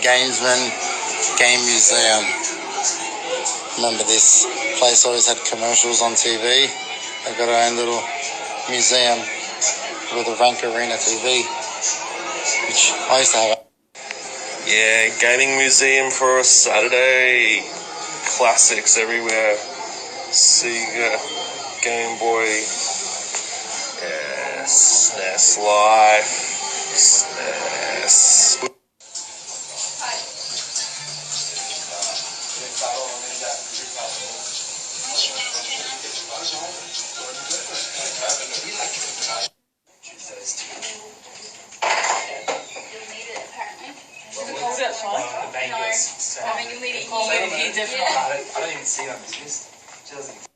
Gamesmen Game Museum. Remember this place always had commercials on TV? They've got their own little museum with a Rank Arena TV, which I used to have. Yeah, gaming museum for a Saturday. Classics everywhere. Sega, Game Boy, SNES Life, SNES. Hold it outside. The Vegas. I mean, you'll need it here. Definitely. I don't even see it on business. She doesn't.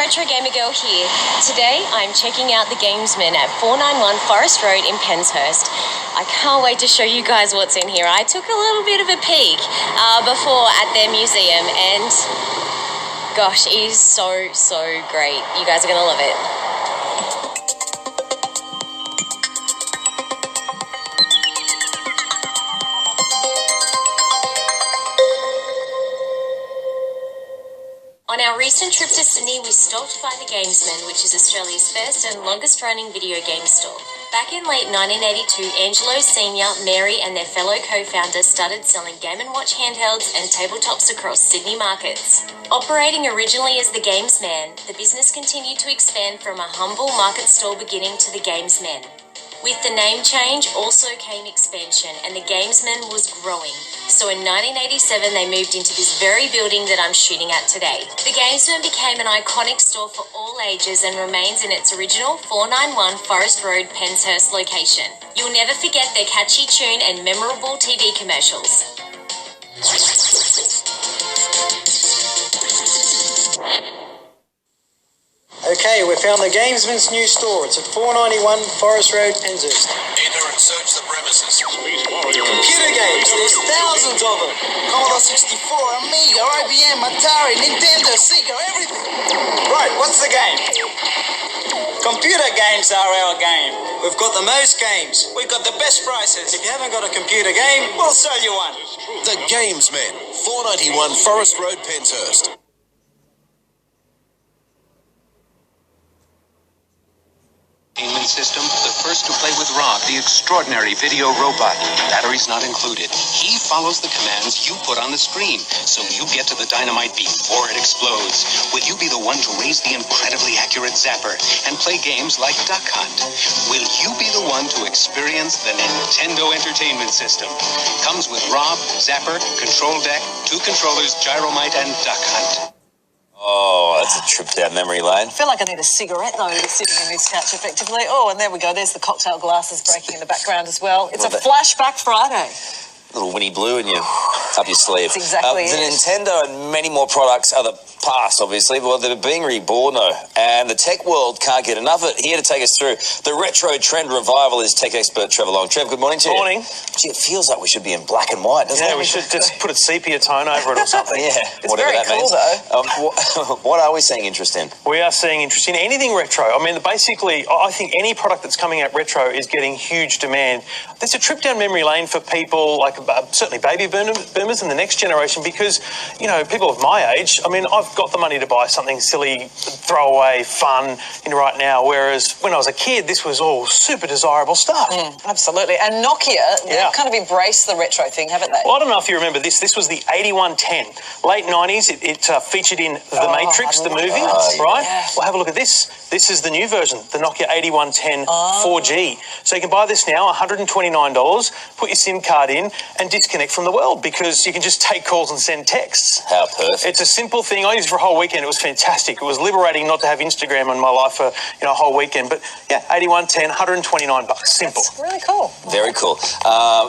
Retro Gamer Girl here. Today I'm checking out the Gamesmen at 491 Forest Road in Penshurst. I can't wait to show you guys what's in here. I took a little bit of a peek before at their museum and gosh, it is so great. You guys are going to love it. On our recent trip to Sydney, we stopped by the Gamesmen, which is Australia's first and longest running video game store. Back in late 1982, Angelo Sr., Mary and their fellow co-founders started selling Game & Watch handhelds and tabletops across Sydney markets. Operating originally as the Gamesman, the business continued to expand from a humble market stall beginning to the Gamesmen. With the name change also came expansion, and the Gamesmen was growing. So in 1987, they moved into this very building that I'm shooting at today. The Gamesmen became an iconic store for all ages and remains in its original 491 Forest Road, Penshurst location. You'll never forget their catchy tune and memorable TV commercials. Okay, we found the Gamesman's new store. It's at 491 Forest Road, Penshurst. Enter and search the premises. Computer games, there's thousands of them. Commodore 64, Amiga, IBM, Atari, Nintendo, Sega, everything. Right, what's the game? Computer games are our game. We've got the most games. We've got the best prices. If you haven't got a computer game, we'll sell you one. The Gamesmen, 491 Forest Road, Penshurst. System, the first to play with Rob, the extraordinary video robot. Batteries not included. He follows the commands you put on the screen, so you get to the dynamite before it explodes. Will you be the one to raise the incredibly accurate zapper and play games like Duck Hunt? Will you be the one to experience the Nintendo Entertainment System? Comes with Rob, Zapper, Control Deck, 2 controllers, Gyromite, and Duck Hunt. Oh, that's a trip down memory lane. I feel like I need a cigarette though to be sitting in this couch effectively. Oh, and there we go. There's the cocktail glasses breaking in the background as well. It's a flashback Friday. Little Winnie Blue in you, up your sleeve. That's exactly The it. Nintendo and many more products are the past, obviously, but they're being reborn, though. And the tech world can't get enough of it. Here to take us through the retro trend revival is tech expert Trevor Long. Trev, good morning to you. Morning. Gee, it feels like we should be in black and white, doesn't it? Yeah, we should just put a sepia tone over it or something. Yeah, It's whatever very that cool, means. though. What are we seeing interest in? We are seeing interest in anything retro. I mean, basically, I think any product that's coming out retro is getting huge demand. There's a trip down memory lane for people like certainly baby boomers and the next generation because, you know, people of my age, I mean, I've got the money to buy something silly, throwaway, fun right now, whereas when I was a kid, this was all super desirable stuff. Absolutely. And Nokia, they've kind of embraced the retro thing, haven't they? Well, I don't know if you remember this. This was the 8110. Late 90s, it featured in The Matrix, the movie, right? Yeah. Well, have a look at this. This is the new version, the Nokia 8110 4G. So you can buy this now, $129, put your SIM card in and disconnect from the world because you can just take calls and send texts. How perfect. It's a simple thing. I used it for a whole weekend. It was fantastic. It was liberating not to have Instagram in my life for a whole weekend. But yeah, 8110, $129. Simple. That's really cool. Very cool.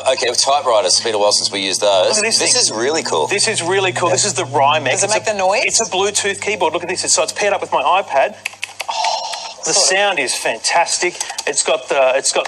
Okay, with typewriters, it's been a while since we used those. Look at this This thing. is really cool. This is really cool. This is the Rymek. Does it make the noise? It's a Bluetooth keyboard. Look at this. So it's paired up with my iPad. The sound is fantastic. It's got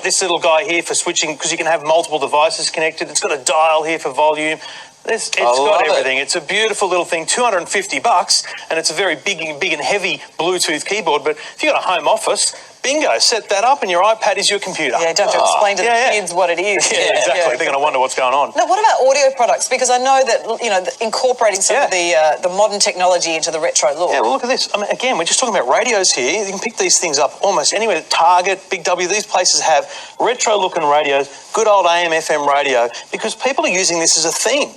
this little guy here for switching because you can have multiple devices connected. It's got a dial here for volume. It's got everything. It's a beautiful little thing, $250, and it's a very big and heavy Bluetooth keyboard. But if you've got a home office, bingo, set that up and your iPad is your computer. Yeah, you don't have to explain to the kids what it is. Yeah, exactly. They're going to wonder what's going on. Now, what about audio products? Because I know that, incorporating some of the modern technology into the retro look. Yeah, well, look at this. I mean, again, we're just talking about radios here. You can pick these things up almost anywhere. Target, Big W, these places have retro-looking radios, good old AM, FM radio, because people are using this as a theme.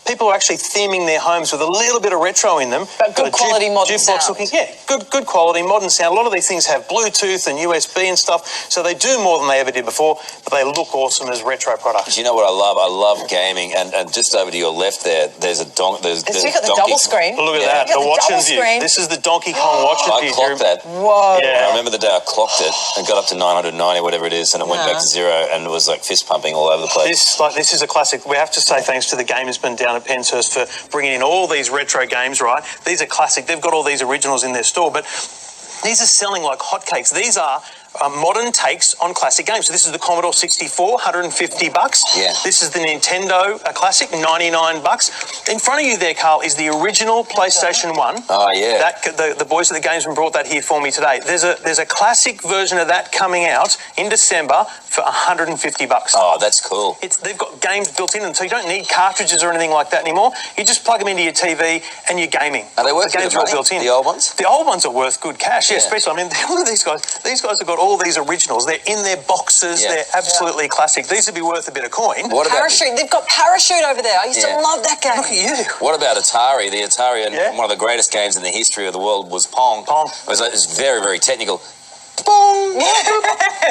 People are actually theming their homes with a little bit of retro in them. But good quality modern sound. Good quality modern sound. A lot of these things have Bluetooth, Bluetooth and USB and stuff. So they do more than they ever did before, but they look awesome as retro products. Do you know what I love? I love gaming, and just over to your left there, there's a there's So you've got the double screen. Look at that, the watch and view. This is the Donkey Kong watch and I view. clocked that. Whoa. Yeah. I remember the day I clocked it and got up to 990, whatever it is, and it went back to zero, and it was like fist pumping all over the place. This is a classic. We have to say thanks to the Gamesmen down at Penshurst for bringing in all these retro games, right? These are classic. They've got all these originals in their store, but these are selling like hotcakes. These are modern takes on classic games. So this is the Commodore 64, $150. Yeah. This is the Nintendo Classic, $99. In front of you there, Carl, is the original PlayStation 1. Oh, yeah. That the boys at the Gamesmen brought that here for me today. There's a classic version of that coming out in December for $150. Oh, that's cool. They've got games built in them, so you don't need cartridges or anything like that anymore. You just plug them into your TV and you're gaming. Are they worth the games are all built in? The old ones? The old ones are worth good cash, yeah. Especially, I mean, look at these guys. These guys have got all these originals. They're in their boxes. Yeah. They're absolutely classic. These would be worth a bit of coin. What about Parachute? They've got Parachute over there. I used to love that game. Look at you. What about Atari? The Atari, and one of the greatest games in the history of the world was Pong. Pong. It was very, very technical. Boom! That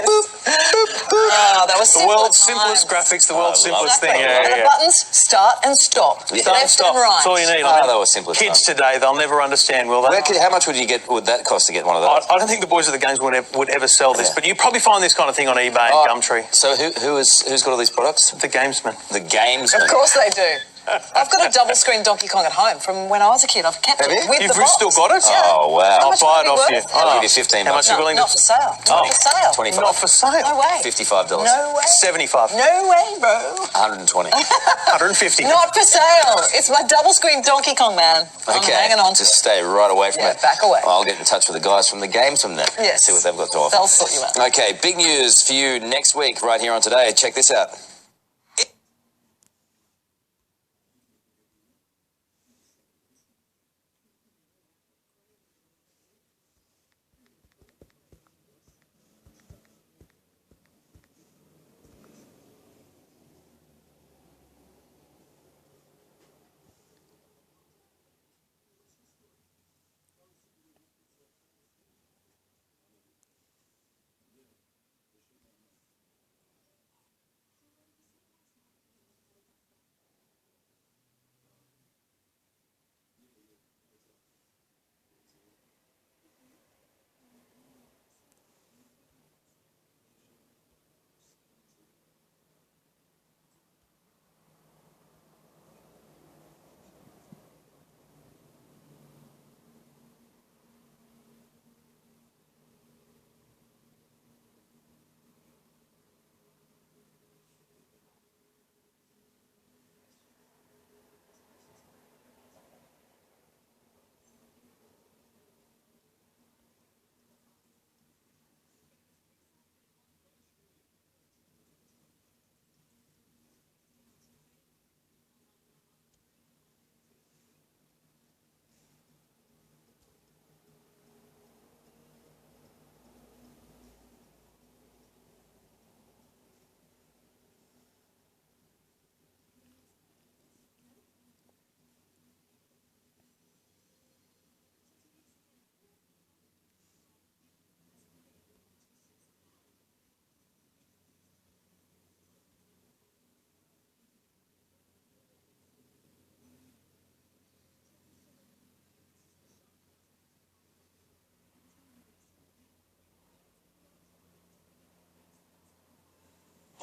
was the world's simplest graphics, the world's simplest thing. The buttons, start and stop. Start and stop. And right. That's all you need. That was simplest. Kids today, they'll never understand, will they? How much would that cost to get one of those? I don't think the boys at the games would ever sell this, but you probably find this kind of thing on eBay and Gumtree. So who's got all these products? The Gamesmen. The Gamesmen. Of course they do. I've got a double screen Donkey Kong at home from when I was a kid. I've kept it with the box. You've still got it? Yeah. Oh, wow. I'll buy it off you. I'll give you $15. How much are you willing to... Not for sale. Not for sale. 25. Not for sale. No way. $55. No way. 75. No way, bro. 120. 150. Not for sale. It's my double screen Donkey Kong, man. I'm hanging on to Just stay right away from it. back away. I'll get in touch with the guys from the Gamesmen then. Yes. See what they've got to offer. They'll sort you out. Okay, big news for you next week right here on Today. Check this out.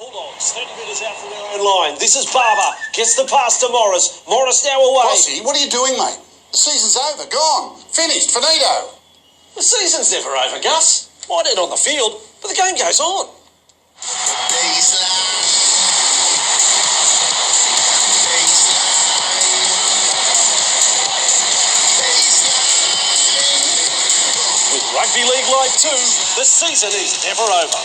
Bulldogs, 30 metres out from their own line. This is Barber. Gets the pass to Morris. Morris now away. Bossy, what are you doing, mate? The season's over. Gone. Finished. Finito. The season's never over, Gus. Might end on the field, but the game goes on. With Rugby League Live 2, the season is never over.